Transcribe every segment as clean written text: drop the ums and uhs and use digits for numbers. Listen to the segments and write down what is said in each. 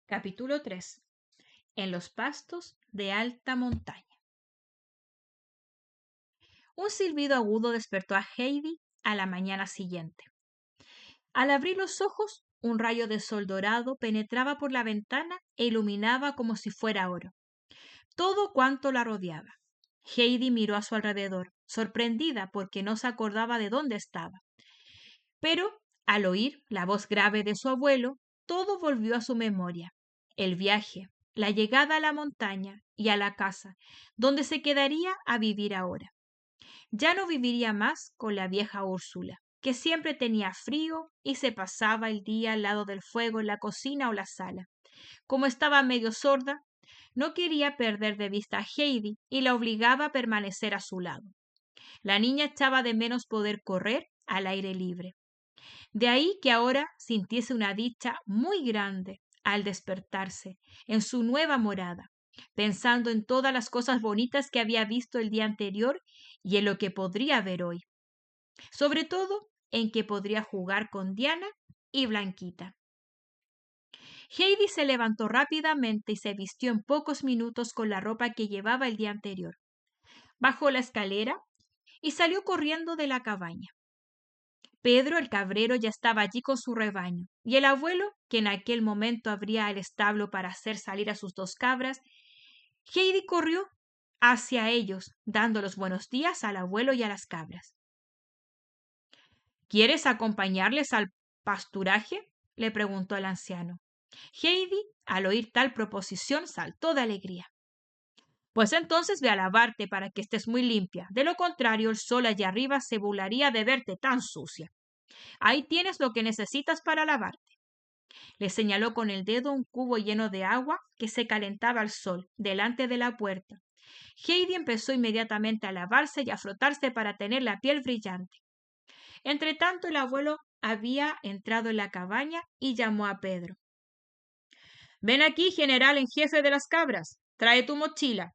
Capítulo 3. En los pastos de alta montaña. Un silbido agudo despertó a Heidi a la mañana siguiente. Al abrir los ojos, un rayo de sol dorado penetraba por la ventana e iluminaba como si fuera oro todo cuanto la rodeaba. Heidi miró a su alrededor, sorprendida porque no se acordaba de dónde estaba. Pero, al oír la voz grave de su abuelo, todo volvió a su memoria. El viaje, la llegada a la montaña y a la casa, donde se quedaría a vivir ahora. Ya no viviría más con la vieja Úrsula, que siempre tenía frío y se pasaba el día al lado del fuego en la cocina o la sala. Como estaba medio sorda, no quería perder de vista a Heidi y la obligaba a permanecer a su lado. La niña echaba de menos poder correr al aire libre. De ahí que ahora sintiese una dicha muy grande al despertarse en su nueva morada, pensando en todas las cosas bonitas que había visto el día anterior y en lo que podría ver hoy. Sobre todo en que podría jugar con Diana y Blanquita. Heidi se levantó rápidamente y se vistió en pocos minutos con la ropa que llevaba el día anterior. Bajó la escalera y salió corriendo de la cabaña. Pedro el cabrero ya estaba allí con su rebaño, y el abuelo, que en aquel momento abría el establo para hacer salir a sus dos cabras, Heidi corrió hacia ellos, dando los buenos días al abuelo y a las cabras. ¿Quieres acompañarles al pasturaje?, le preguntó el anciano. Heidi, al oír tal proposición, saltó de alegría. Pues entonces ve a lavarte para que estés muy limpia. De lo contrario, el sol allá arriba se burlaría de verte tan sucia. Ahí tienes lo que necesitas para lavarte. Le señaló con el dedo un cubo lleno de agua que se calentaba al sol, delante de la puerta. Heidi empezó inmediatamente a lavarse y a frotarse para tener la piel brillante. Entretanto, el abuelo había entrado en la cabaña y llamó a Pedro. Ven aquí, general en jefe de las cabras. Trae tu mochila.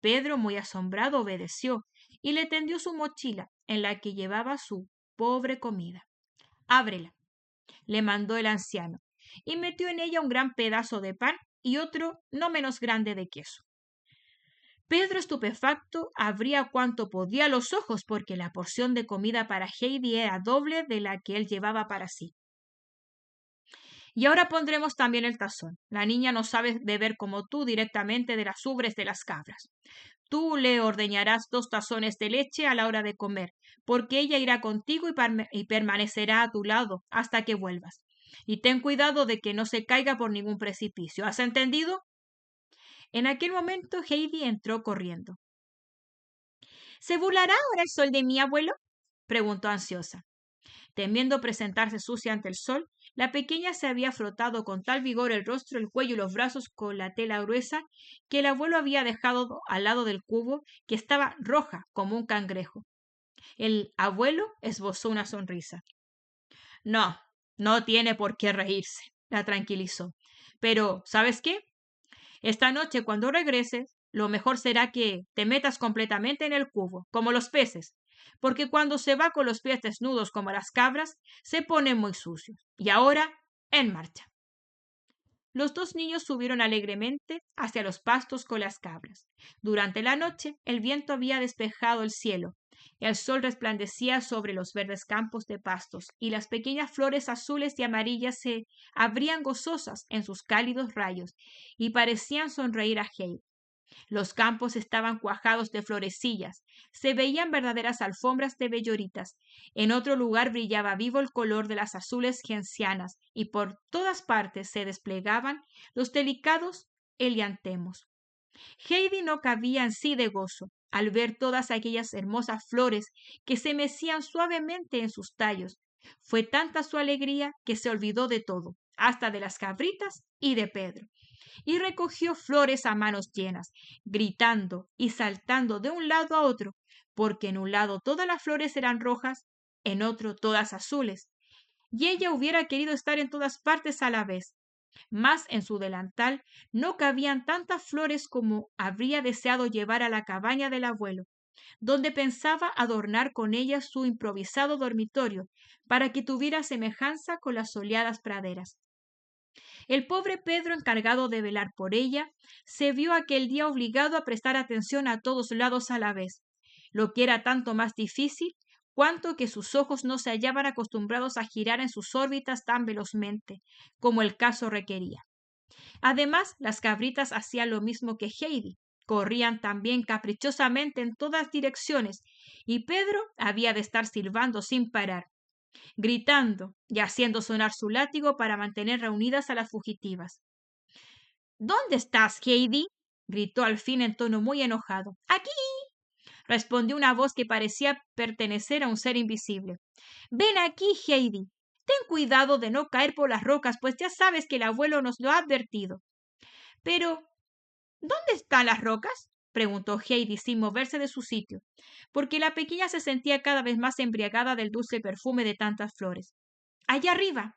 Pedro, muy asombrado, obedeció y le tendió su mochila, en la que llevaba su pobre comida. Ábrela, le mandó el anciano, y metió en ella un gran pedazo de pan y otro no menos grande de queso. Pedro, estupefacto, abría cuanto podía los ojos porque la porción de comida para Heidi era doble de la que él llevaba para sí. Y ahora pondremos también el tazón. La niña no sabe beber como tú directamente de las ubres de las cabras. Tú le ordeñarás 2 tazones de leche a la hora de comer, porque ella irá contigo y permanecerá a tu lado hasta que vuelvas. Y ten cuidado de que no se caiga por ningún precipicio. ¿Has entendido? En aquel momento Heidi entró corriendo. ¿Se burlará ahora el sol de mí, abuelo?, preguntó ansiosa. Temiendo presentarse sucia ante el sol, la pequeña se había frotado con tal vigor el rostro, el cuello y los brazos con la tela gruesa que el abuelo había dejado al lado del cubo, que estaba roja como un cangrejo. El abuelo esbozó una sonrisa. No, no tiene por qué reírse, la tranquilizó. Pero, ¿sabes qué? Esta noche, cuando regreses, lo mejor será que te metas completamente en el cubo, como los peces, porque cuando se va con los pies desnudos como las cabras, se ponen muy sucios. Y ahora, en marcha. Los 2 niños subieron alegremente hacia los pastos con las cabras. Durante la noche, el viento había despejado el cielo. El sol resplandecía sobre los verdes campos de pastos, y las pequeñas flores azules y amarillas se abrían gozosas en sus cálidos rayos y parecían sonreír a Heidi. Los campos estaban cuajados de florecillas, se veían verdaderas alfombras de belloritas. En otro lugar brillaba vivo el color de las azules gencianas, y por todas partes se desplegaban los delicados eliantemos. Heidi no cabía en sí de gozo al ver todas aquellas hermosas flores que se mecían suavemente en sus tallos. Fue tanta su alegría que se olvidó de todo, hasta de las cabritas y de Pedro, y recogió flores a manos llenas, gritando y saltando de un lado a otro, porque en un lado todas las flores eran rojas, en otro todas azules, y ella hubiera querido estar en todas partes a la vez. Mas en su delantal no cabían tantas flores como habría deseado llevar a la cabaña del abuelo, donde pensaba adornar con ellas su improvisado dormitorio, para que tuviera semejanza con las soleadas praderas. El pobre Pedro, encargado de velar por ella, se vio aquel día obligado a prestar atención a todos lados a la vez, lo que era tanto más difícil cuanto que sus ojos no se hallaban acostumbrados a girar en sus órbitas tan velozmente como el caso requería. Además, las cabritas hacían lo mismo que Heidi, corrían también caprichosamente en todas direcciones, y Pedro había de estar silbando sin parar, gritando y haciendo sonar su látigo para mantener reunidas a las fugitivas. ¿Dónde estás, Heidi? Gritó al fin en tono muy enojado. ¡Aquí! Respondió una voz que parecía pertenecer a un ser invisible. Ven aquí, Heidi. Ten cuidado de no caer por las rocas, pues ya sabes que el abuelo nos lo ha advertido. Pero, ¿dónde están las rocas? Preguntó Heidi sin moverse de su sitio, porque la pequeña se sentía cada vez más embriagada del dulce perfume de tantas flores. Allá arriba.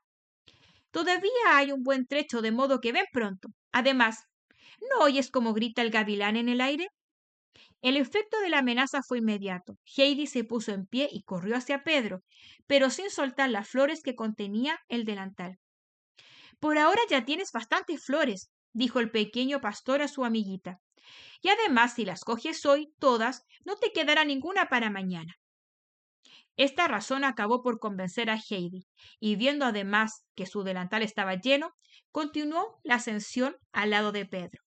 Todavía hay un buen trecho, de modo que ven pronto. Además, ¿no oyes cómo grita el gavilán en el aire? El efecto de la amenaza fue inmediato. Heidi se puso en pie y corrió hacia Pedro, pero sin soltar las flores que contenía el delantal. Por ahora ya tienes bastantes flores, dijo el pequeño pastor a su amiguita. Y además, si las coges hoy todas, no te quedará ninguna para mañana. Esta razón acabó por convencer a Heidi, y viendo además que su delantal estaba lleno, continuó la ascensión al lado de Pedro.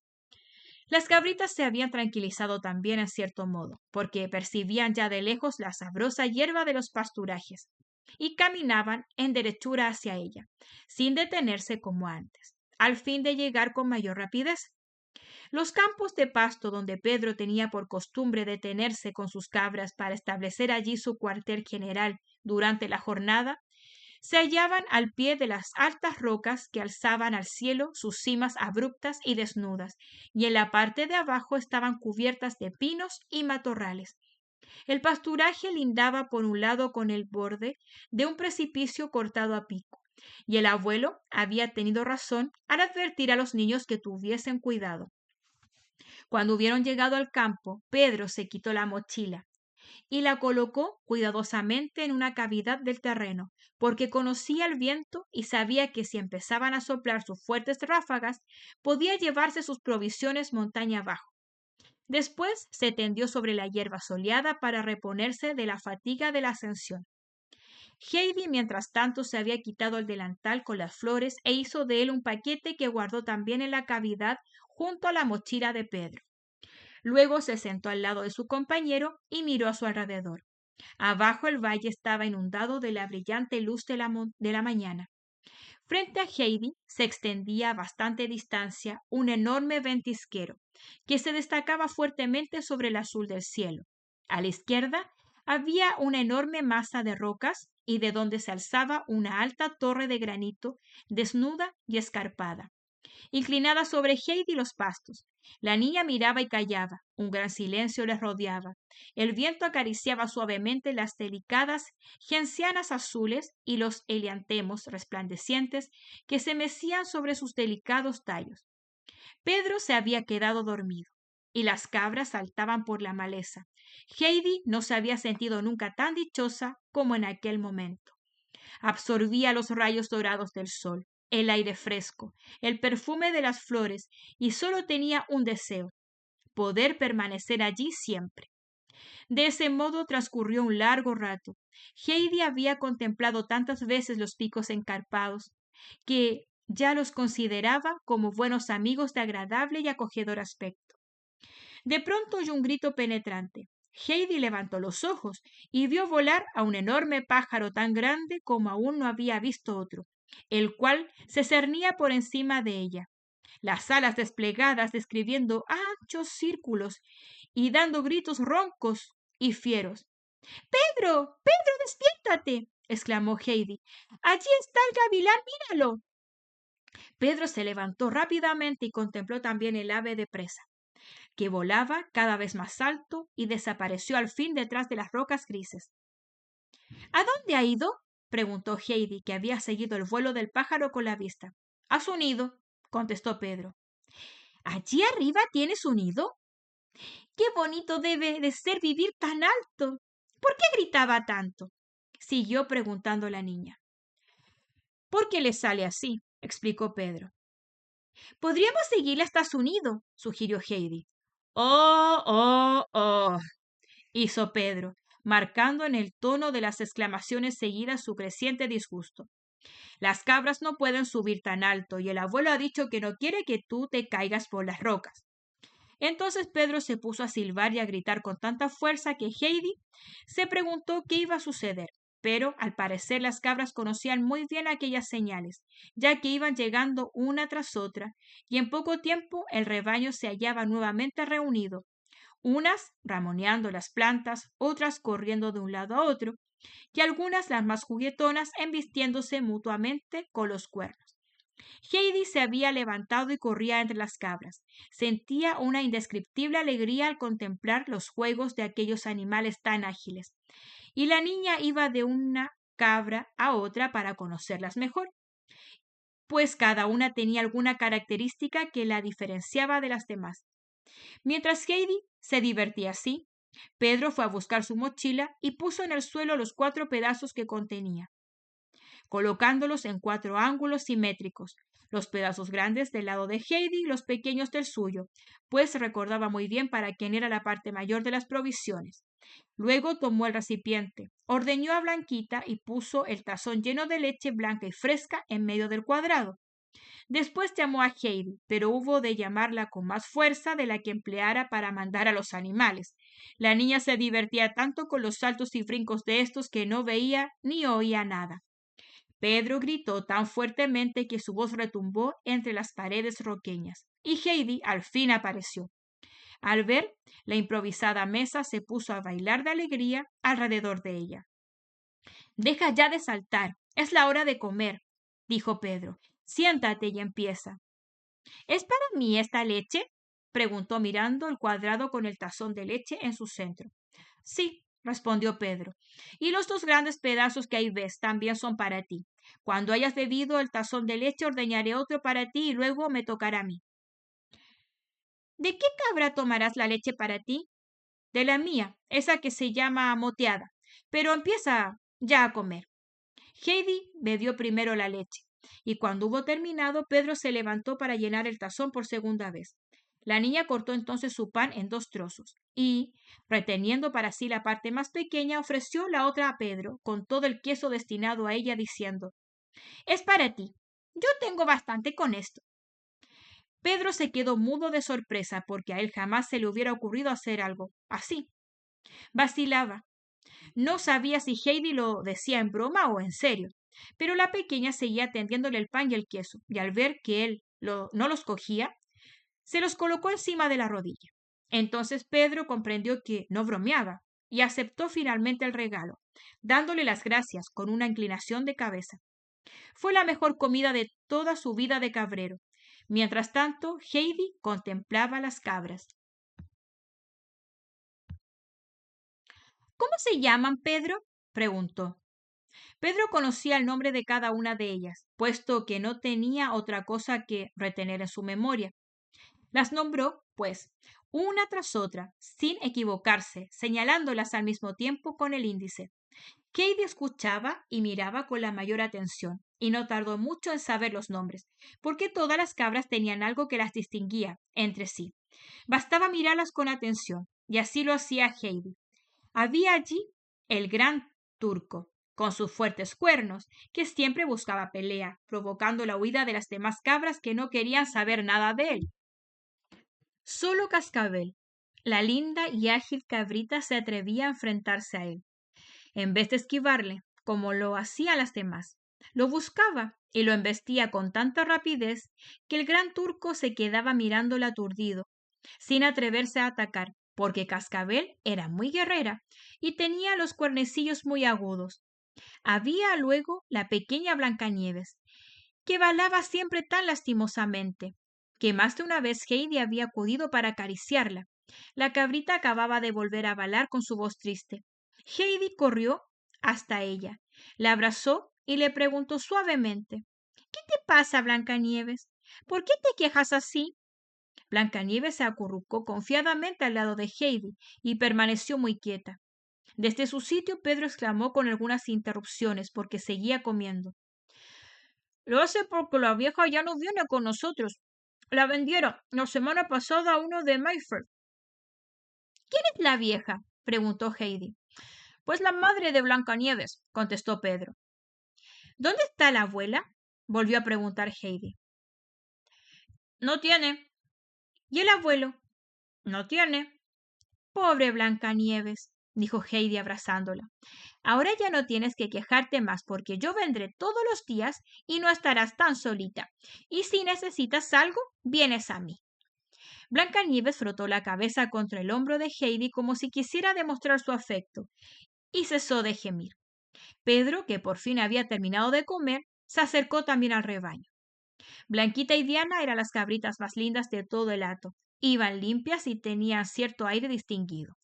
Las cabritas se habían tranquilizado también en cierto modo, porque percibían ya de lejos la sabrosa hierba de los pasturajes, y caminaban en derechura hacia ella, sin detenerse como antes, al fin de llegar con mayor rapidez. Los campos de pasto donde Pedro tenía por costumbre detenerse con sus cabras para establecer allí su cuartel general durante la jornada, se hallaban al pie de las altas rocas que alzaban al cielo sus cimas abruptas y desnudas, y en la parte de abajo estaban cubiertas de pinos y matorrales. El pasturaje lindaba por un lado con el borde de un precipicio cortado a pico, y el abuelo había tenido razón al advertir a los niños que tuviesen cuidado. Cuando hubieron llegado al campo, Pedro se quitó la mochila y la colocó cuidadosamente en una cavidad del terreno, porque conocía el viento y sabía que si empezaban a soplar sus fuertes ráfagas, podía llevarse sus provisiones montaña abajo. Después se tendió sobre la hierba soleada para reponerse de la fatiga de la ascensión. Heidi, mientras tanto, se había quitado el delantal con las flores e hizo de él un paquete que guardó también en la cavidad junto a la mochila de Pedro. Luego se sentó al lado de su compañero y miró a su alrededor. Abajo el valle estaba inundado de la brillante luz de la mañana. Frente a Heidi se extendía a bastante distancia un enorme ventisquero, que se destacaba fuertemente sobre el azul del cielo. A la izquierda había una enorme masa de rocas y de donde se alzaba una alta torre de granito, desnuda y escarpada. Inclinada sobre Heidi los pastos, la niña miraba y callaba. Un gran silencio les rodeaba. El viento acariciaba suavemente las delicadas gencianas azules y los eliantemos resplandecientes que se mecían sobre sus delicados tallos. Pedro se había quedado dormido y las cabras saltaban por la maleza. Heidi no se había sentido nunca tan dichosa como en aquel momento. Absorbía los rayos dorados del sol, el aire fresco, el perfume de las flores, y solo tenía un deseo: poder permanecer allí siempre. De ese modo transcurrió un largo rato. Heidi había contemplado tantas veces los picos encarpados que ya los consideraba como buenos amigos de agradable y acogedor aspecto. De pronto oyó un grito penetrante. Heidi levantó los ojos y vio volar a un enorme pájaro tan grande como aún no había visto otro, el cual se cernía por encima de ella, las alas desplegadas describiendo anchos círculos y dando gritos roncos y fieros. ¡Pedro! ¡Pedro, despiértate! exclamó Heidi. ¡Allí está el gavilán! ¡Míralo! Pedro se levantó rápidamente y contempló también el ave de presa, que volaba cada vez más alto y desapareció al fin detrás de las rocas grises. ¿A dónde ha ido? Preguntó Heidi, que había seguido el vuelo del pájaro con la vista. A su nido, contestó Pedro. ¿Allí arriba tiene su nido? ¡Qué bonito debe de ser vivir tan alto! ¿Por qué gritaba tanto? Siguió preguntando la niña. Porque le sale así. explicó Pedro. Podríamos seguirle hasta su nido, sugirió Heidi. Oh, oh, oh, hizo Pedro, marcando en el tono de las exclamaciones seguidas su creciente disgusto. Las cabras no pueden subir tan alto y el abuelo ha dicho que no quiere que tú te caigas por las rocas. Entonces Pedro se puso a silbar y a gritar con tanta fuerza que Heidi se preguntó qué iba a suceder. Pero al parecer las cabras conocían muy bien aquellas señales, ya que iban llegando una tras otra, y en poco tiempo el rebaño se hallaba nuevamente reunido, unas ramoneando las plantas, otras corriendo de un lado a otro, y algunas, las más juguetonas, embistiéndose mutuamente con los cuernos. Heidi se había levantado y corría entre las cabras. Sentía una indescriptible alegría al contemplar los juegos de aquellos animales tan ágiles, y la niña iba de una cabra a otra para conocerlas mejor, pues cada una tenía alguna característica que la diferenciaba de las demás. Mientras Heidi se divertía así, Pedro fue a buscar su mochila y puso en el suelo los 4 pedazos que contenía, colocándolos en 4 ángulos simétricos, los pedazos grandes del lado de Heidi y los pequeños del suyo, pues recordaba muy bien para quién era la parte mayor de las provisiones. Luego tomó el recipiente, ordeñó a Blanquita y puso el tazón lleno de leche blanca y fresca en medio del cuadrado. Después llamó a Heidi, pero hubo de llamarla con más fuerza de la que empleara para mandar a los animales. La niña se divertía tanto con los saltos y brincos de estos que no veía ni oía nada. Pedro gritó tan fuertemente que su voz retumbó entre las paredes roqueñas, y Heidi al fin apareció. Al ver la improvisada mesa, se puso a bailar de alegría alrededor de ella. Deja ya de saltar, es la hora de comer, dijo Pedro. Siéntate y empieza. ¿Es para mí esta leche? Preguntó mirando el cuadrado con el tazón de leche en su centro. Sí, respondió Pedro, y los 2 grandes pedazos que ahí ves también son para ti. Cuando hayas bebido el tazón de leche, ordeñaré otro para ti y luego me tocará a mí. ¿De qué cabra tomarás la leche para ti? De la mía, esa que se llama moteada. Pero empieza ya a comer. Heidi bebió primero la leche, y cuando hubo terminado, Pedro se levantó para llenar el tazón por segunda vez. La niña cortó entonces su pan en 2 trozos y, reteniendo para sí la parte más pequeña, ofreció la otra a Pedro, con todo el queso destinado a ella, diciendo: Es para ti. Yo tengo bastante con esto. Pedro se quedó mudo de sorpresa porque a él jamás se le hubiera ocurrido hacer algo así. Vacilaba. No sabía si Heidi lo decía en broma o en serio, pero la pequeña seguía tendiéndole el pan y el queso, y al ver que él no los cogía, se los colocó encima de la rodilla. Entonces Pedro comprendió que no bromeaba y aceptó finalmente el regalo, dándole las gracias con una inclinación de cabeza. Fue la mejor comida de toda su vida de cabrero. Mientras tanto, Heidi contemplaba las cabras. ¿Cómo se llaman, Pedro? Preguntó. Pedro conocía el nombre de cada una de ellas, puesto que no tenía otra cosa que retener en su memoria. Las nombró, pues, una tras otra, sin equivocarse, señalándolas al mismo tiempo con el índice. Heidi escuchaba y miraba con la mayor atención, y no tardó mucho en saber los nombres, porque todas las cabras tenían algo que las distinguía entre sí. Bastaba mirarlas con atención, y así lo hacía Heidi. Había allí el gran turco, con sus fuertes cuernos, que siempre buscaba pelea, provocando la huida de las demás cabras que no querían saber nada de él. Solo Cascabel, la linda y ágil cabrita, se atrevía a enfrentarse a él. En vez de esquivarle, como lo hacían las demás, lo buscaba y lo embestía con tanta rapidez que el gran turco se quedaba mirándolo aturdido, sin atreverse a atacar, porque Cascabel era muy guerrera y tenía los cuernecillos muy agudos. Había luego la pequeña Blancanieves, que balaba siempre tan lastimosamente, que más de una vez Heidi había acudido para acariciarla. La cabrita acababa de volver a balar con su voz triste. Heidi corrió hasta ella, la abrazó y le preguntó suavemente: ¿Qué te pasa, Blancanieves? ¿Por qué te quejas así? Blancanieves se acurrucó confiadamente al lado de Heidi y permaneció muy quieta. Desde su sitio, Pedro exclamó con algunas interrupciones porque seguía comiendo: Lo hace porque la vieja ya no viene con nosotros. La vendieron la semana pasada a uno de Mayfair. ¿Quién es la vieja? Preguntó Heidi. Pues la madre de Blancanieves, contestó Pedro. ¿Dónde está la abuela? Volvió a preguntar Heidi. No tiene. ¿Y el abuelo? No tiene. Pobre Blancanieves, dijo Heidi abrazándola. Ahora ya no tienes que quejarte más porque yo vendré todos los días y no estarás tan solita. Y si necesitas algo, vienes a mí. Blancanieves frotó la cabeza contra el hombro de Heidi como si quisiera demostrar su afecto, y cesó de gemir. Pedro, que por fin había terminado de comer, se acercó también al rebaño. Blanquita y Diana eran las cabritas más lindas de todo el hato. Iban limpias y tenían cierto aire distinguido.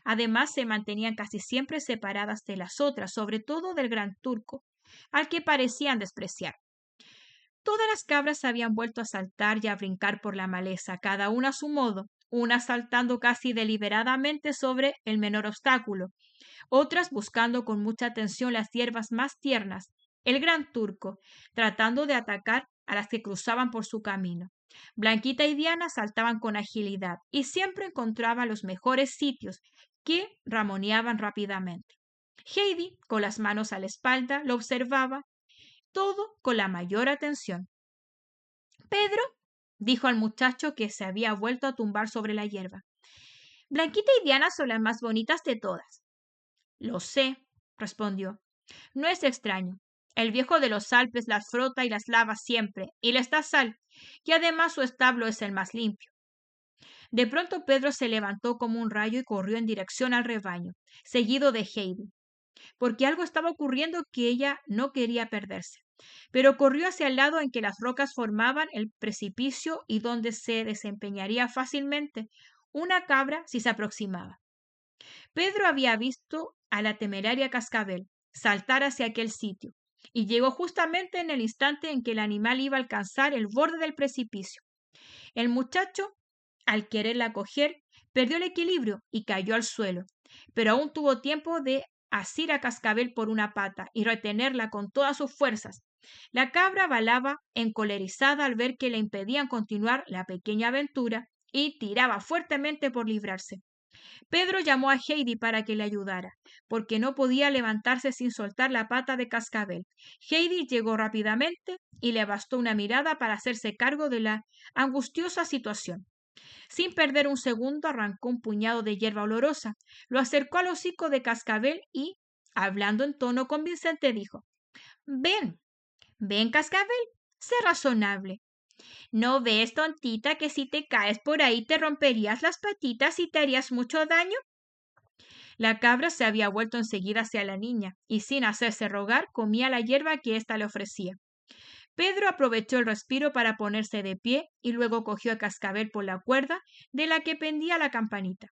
Además, se mantenían casi siempre separadas de las otras, sobre todo del gran turco, al que parecían despreciar. Todas las cabras habían vuelto a saltar y a brincar por la maleza, cada una a su modo, unas saltando casi deliberadamente sobre el menor obstáculo, otras buscando con mucha atención las hierbas más tiernas, el gran turco, tratando de atacar a las que cruzaban por su camino. Blanquita y Diana saltaban con agilidad y siempre encontraban los mejores sitios que ramoneaban rápidamente. Heidi, con las manos a la espalda, lo observaba todo con la mayor atención. Pedro, dijo al muchacho que se había vuelto a tumbar sobre la hierba. Blanquita y Diana son las más bonitas de todas. Lo sé, respondió. No es extraño. El viejo de los Alpes las frota y las lava siempre, y les da sal, y además su establo es el más limpio. De pronto Pedro se levantó como un rayo y corrió en dirección al rebaño, seguido de Heidi, porque algo estaba ocurriendo que ella no quería perderse. Pero corrió hacia el lado en que las rocas formaban el precipicio y donde se desempeñaría fácilmente una cabra si se aproximaba. Pedro había visto a la temeraria cascabel saltar hacia aquel sitio, y llegó justamente en el instante en que el animal iba a alcanzar el borde del precipicio. El muchacho, al quererla coger, perdió el equilibrio y cayó al suelo, pero aún tuvo tiempo de asir a Cascabel por una pata y retenerla con todas sus fuerzas. La cabra balaba encolerizada al ver que le impedían continuar la pequeña aventura y tiraba fuertemente por librarse. Pedro llamó a Heidi para que le ayudara, porque no podía levantarse sin soltar la pata de Cascabel. Heidi llegó rápidamente y le bastó una mirada para hacerse cargo de la angustiosa situación. Sin perder un segundo, arrancó un puñado de hierba olorosa, lo acercó al hocico de Cascabel y, hablando en tono convincente, dijo: Ven, ven, Cascabel, sé razonable. ¿No ves, tontita, que si te caes por ahí te romperías las patitas y te harías mucho daño? La cabra se había vuelto enseguida hacia la niña y, sin hacerse rogar, comía la hierba que ésta le ofrecía. Pedro aprovechó el respiro para ponerse de pie y luego cogió a Cascabel por la cuerda de la que pendía la campanita.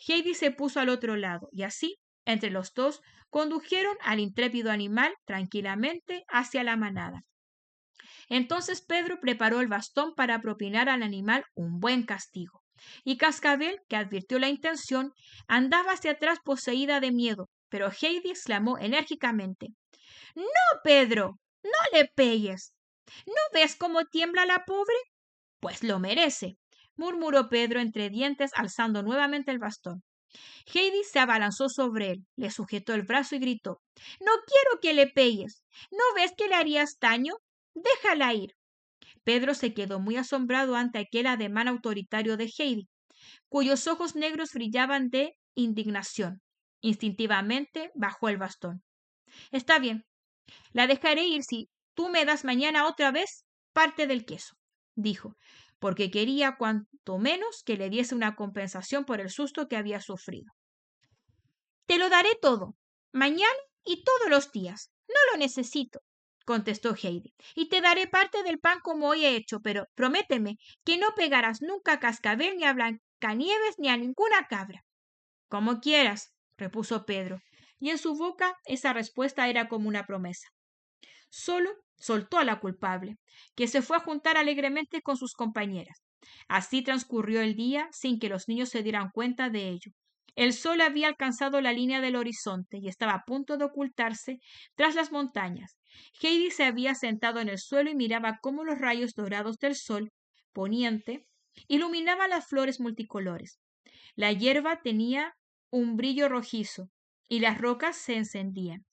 Heidi se puso al otro lado y así, entre los dos, condujeron al intrépido animal tranquilamente hacia la manada. Entonces Pedro preparó el bastón para propinar al animal un buen castigo. Y Cascabel, que advirtió la intención, andaba hacia atrás poseída de miedo, pero Heidi exclamó enérgicamente: No, Pedro, no le pegues. ¿No ves cómo tiembla la pobre? Pues lo merece, murmuró Pedro entre dientes, alzando nuevamente el bastón. Heidi se abalanzó sobre él, le sujetó el brazo y gritó: No quiero que le pegues. ¿No ves que le harías daño? Déjala ir. Pedro se quedó muy asombrado ante aquel ademán autoritario de Heidi, cuyos ojos negros brillaban de indignación. Instintivamente bajó el bastón. Está bien, la dejaré ir si tú me das mañana otra vez parte del queso, dijo, porque quería cuanto menos que le diese una compensación por el susto que había sufrido. Te lo daré todo, mañana y todos los días. No lo necesito, contestó Heidi, y te daré parte del pan como hoy he hecho, pero prométeme que no pegarás nunca a Cascabel ni a Blancanieves ni a ninguna cabra. Como quieras, repuso Pedro, y en su boca esa respuesta era como una promesa. Solo soltó a la culpable, que se fue a juntar alegremente con sus compañeras. Así transcurrió el día sin que los niños se dieran cuenta de ello. El sol había alcanzado la línea del horizonte y estaba a punto de ocultarse tras las montañas. Heidi se había sentado en el suelo y miraba cómo los rayos dorados del sol poniente iluminaban las flores multicolores. La hierba tenía un brillo rojizo y las rocas se encendían.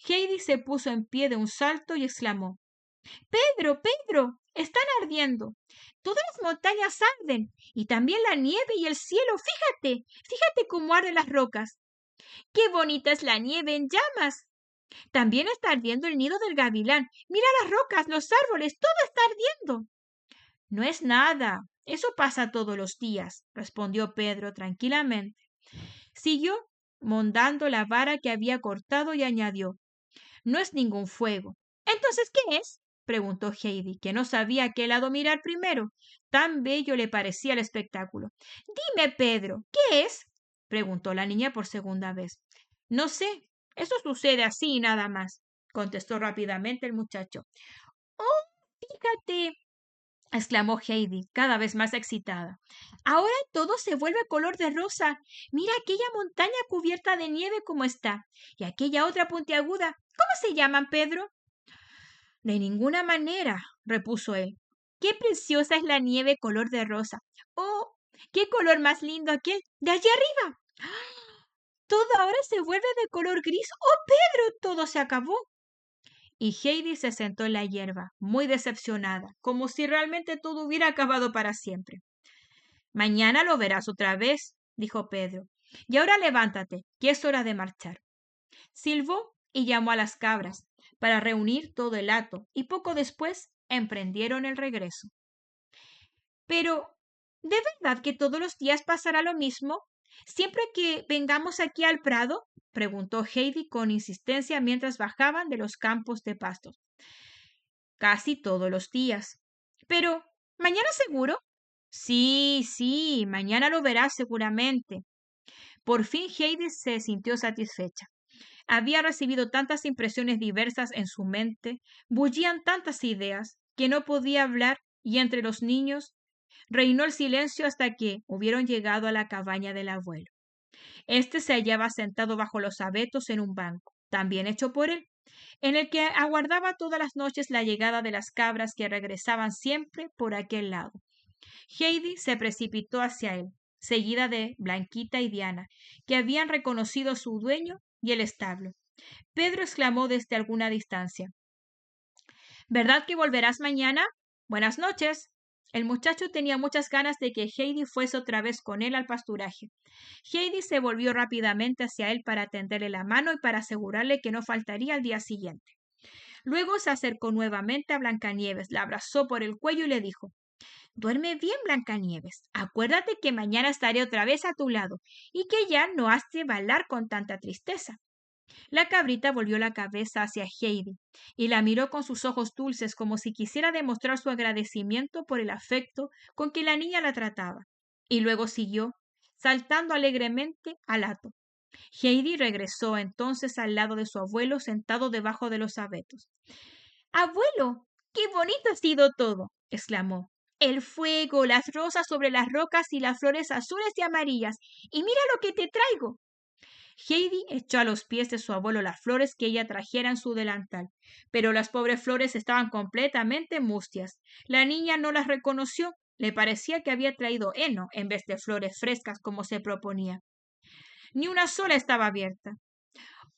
Heidi se puso en pie de un salto y exclamó: Pedro, Pedro, están ardiendo. Todas las montañas arden, y también la nieve y el cielo. Fíjate, fíjate cómo arden las rocas. ¡Qué bonita es la nieve en llamas! También está ardiendo el nido del gavilán. Mira las rocas, los árboles, todo está ardiendo. No es nada. Eso pasa todos los días, respondió Pedro tranquilamente. Siguió mondando la vara que había cortado y añadió: No es ningún fuego. ¿Entonces qué es? Preguntó Heidi, que no sabía a qué lado mirar primero. Tan bello le parecía el espectáculo. Dime, Pedro, ¿qué es? Preguntó la niña por segunda vez. No sé, eso sucede así y nada más, contestó rápidamente el muchacho. Oh, fíjate, exclamó Heidi, cada vez más excitada. Ahora todo se vuelve color de rosa. Mira aquella montaña cubierta de nieve como está, y aquella otra puntiaguda. ¿Cómo se llaman, Pedro? De ninguna manera, repuso él. Qué preciosa es la nieve color de rosa. Oh, qué color más lindo aquel, de allí arriba. Todo ahora se vuelve de color gris. Oh, Pedro, todo se acabó. Y Heidi se sentó en la hierba, muy decepcionada, como si realmente todo hubiera acabado para siempre. Mañana lo verás otra vez, dijo Pedro. Y ahora levántate, que es hora de marchar. Silbó y llamó a las cabras para reunir todo el hato, y poco después emprendieron el regreso. Pero, ¿de verdad que todos los días pasará lo mismo? ¿Siempre que vengamos aquí al prado? Preguntó Heidi con insistencia mientras bajaban de los campos de pastos. Casi todos los días. Pero, ¿mañana seguro? Sí, sí, mañana lo verás seguramente. Por fin Heidi se sintió satisfecha. Había recibido tantas impresiones diversas en su mente, bullían tantas ideas, que no podía hablar, y entre los niños reinó el silencio hasta que hubieron llegado a la cabaña del abuelo. Este se hallaba sentado bajo los abetos en un banco, también hecho por él, en el que aguardaba todas las noches la llegada de las cabras que regresaban siempre por aquel lado. Heidi se precipitó hacia él, seguida de Blanquita y Diana, que habían reconocido su dueño y el establo. Pedro exclamó desde alguna distancia: ¿Verdad que volverás mañana? Buenas noches. El muchacho tenía muchas ganas de que Heidi fuese otra vez con él al pasturaje. Heidi se volvió rápidamente hacia él para tenderle la mano y para asegurarle que no faltaría al día siguiente. Luego se acercó nuevamente a Blancanieves, la abrazó por el cuello y le dijo: Duerme bien, Blancanieves. Acuérdate que mañana estaré otra vez a tu lado y que ya no has de balar con tanta tristeza. La cabrita volvió la cabeza hacia Heidi y la miró con sus ojos dulces como si quisiera demostrar su agradecimiento por el afecto con que la niña la trataba. Y luego siguió, saltando alegremente al hato. Heidi regresó entonces al lado de su abuelo sentado debajo de los abetos. ¡Abuelo! ¡Qué bonito ha sido todo! exclamó. El fuego, las rosas sobre las rocas y las flores azules y amarillas. Y mira lo que te traigo. Heidi echó a los pies de su abuelo las flores que ella trajera en su delantal, pero las pobres flores estaban completamente mustias. La niña no las reconoció. Le parecía que había traído heno en vez de flores frescas como se proponía. Ni una sola estaba abierta.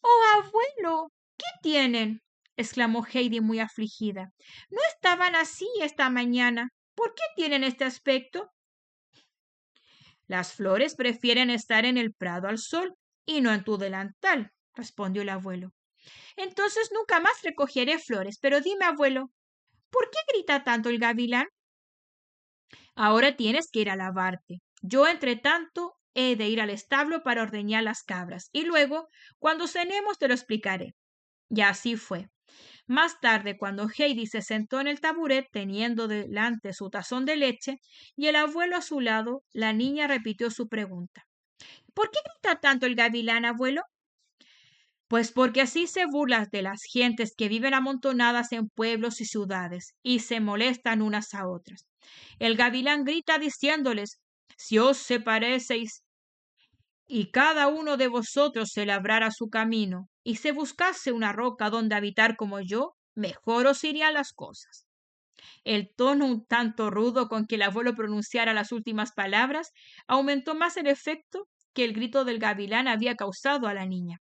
¡Oh, abuelo! ¿Qué tienen? Exclamó Heidi muy afligida. No estaban así esta mañana. ¿Por qué tienen este aspecto? Las flores prefieren estar en el prado al sol y no en tu delantal, respondió el abuelo. Entonces nunca más recogeré flores. Pero dime, abuelo, ¿por qué grita tanto el gavilán? Ahora tienes que ir a lavarte. Yo, entre tanto, he de ir al establo para ordeñar las cabras, y luego, cuando cenemos, te lo explicaré. Y así fue. Más tarde, cuando Heidi se sentó en el taburet teniendo delante su tazón de leche y el abuelo a su lado, la niña repitió su pregunta. ¿Por qué grita tanto el gavilán, abuelo? Pues porque así se burla de las gentes que viven amontonadas en pueblos y ciudades y se molestan unas a otras. El gavilán grita diciéndoles: si os separéis y cada uno de vosotros se labrara su camino, y se buscase una roca donde habitar como yo, mejor os irían las cosas. El tono un tanto rudo con que el abuelo pronunciara las últimas palabras aumentó más el efecto que el grito del gavilán había causado a la niña.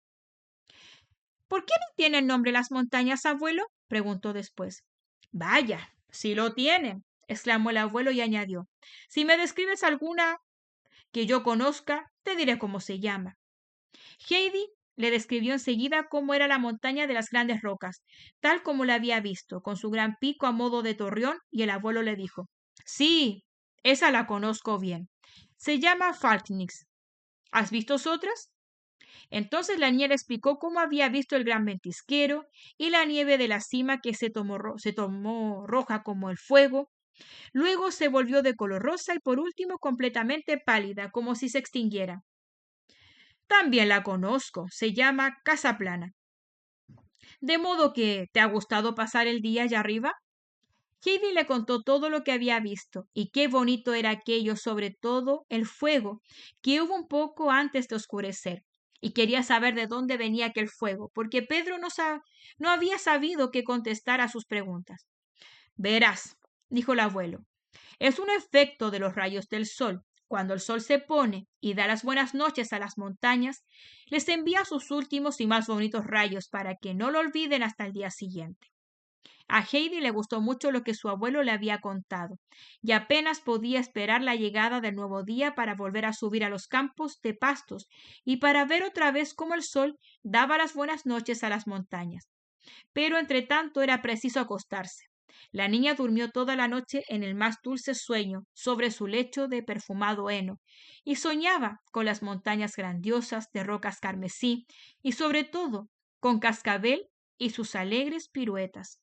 ¿Por qué no tienen nombre las montañas, abuelo?, preguntó después. Vaya, sí lo tienen, exclamó el abuelo y añadió. Si me describes alguna que yo conozca, te diré cómo se llama. Heidi le describió enseguida cómo era la montaña de las grandes rocas, tal como la había visto, con su gran pico a modo de torreón, y el abuelo le dijo, sí, esa la conozco bien. Se llama Falknix. ¿Has visto otras? Entonces la niña le explicó cómo había visto el gran ventisquero y la nieve de la cima que se tomó roja como el fuego, luego se volvió de color rosa y por último completamente pálida, como si se extinguiera. También la conozco, se llama Casa Plana. ¿De modo que te ha gustado pasar el día allá arriba? Heidi le contó todo lo que había visto y qué bonito era aquello, sobre todo el fuego, que hubo un poco antes de oscurecer. Y quería saber de dónde venía aquel fuego, porque Pedro no había sabido qué contestar a sus preguntas. Verás, dijo el abuelo, es un efecto de los rayos del sol. Cuando el sol se pone y da las buenas noches a las montañas, les envía sus últimos y más bonitos rayos para que no lo olviden hasta el día siguiente. A Heidi le gustó mucho lo que su abuelo le había contado, y apenas podía esperar la llegada del nuevo día para volver a subir a los campos de pastos y para ver otra vez cómo el sol daba las buenas noches a las montañas. Pero entre tanto era preciso acostarse. La niña durmió toda la noche en el más dulce sueño sobre su lecho de perfumado heno, y soñaba con las montañas grandiosas de rocas carmesí, y sobre todo con Cascabel y sus alegres piruetas.